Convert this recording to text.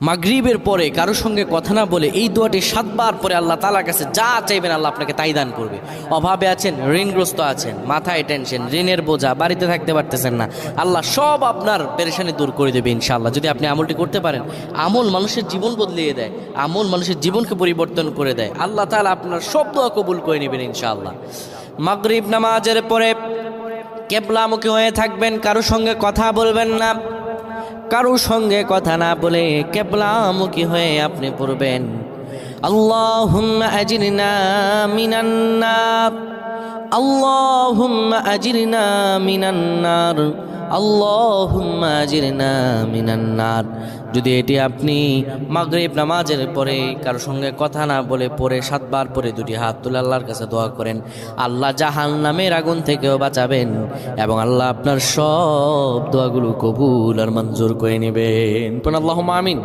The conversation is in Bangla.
মাগরিবের পরে কারোর সঙ্গে কথা না বলে এই দোয়াটি 7 বার পরে আল্লাহ তাআলার কাছে যা চাইবেন আল্লাহ আপনাকে তাই দান করবে। অভাবে আছেন, ঋণগ্রস্ত আছেন, মাথায় টেনশন, ঋণের বোঝা, বাড়িতে থাকতে পারতেছেন না, আল্লাহ সব আপনার পেরেশানি দূর করে দেবে ইনশাআল্লাহ, যদি আপনি আমলটি করতে পারেন। আমল মানুষের জীবন বদলিয়ে দেয়, আমল মানুষের জীবনকে পরিবর্তন করে দেয়। আল্লাহ তাআলা আপনার সব দোয়া কবুল করে নেবেন ইনশাআল্লাহ। মাগরিব নামাজের পরে কিবলামুখী হয়ে থাকবেন, কারোর সঙ্গে কথা বলবেন না, কারোর সঙ্গে কথা না বলে কিবলামুখী হয়ে আপনি পড়বেন আল্লাহুম্মা আজিরনা মিনান নার, আল্লাহুম্মা আজিরনা মিনান নার, আল্লাহুম্মা আজিরনা মিনান নার। যদি এটি আপনি মাগরিব নামাজের পরে কারোর সঙ্গে কথা না বলে পড়ে 7 বার পরে দুটি হাত তুলে আল্লাহর কাছে দোয়া করেন, আল্লাহ জাহান্নামের আগুন থেকেও বাঁচাবেন এবং আল্লাহ আপনার সব দোয়াগুলো কবুল আর মঞ্জুর করে নেবেন। আল্লাহুম্মা আমিন।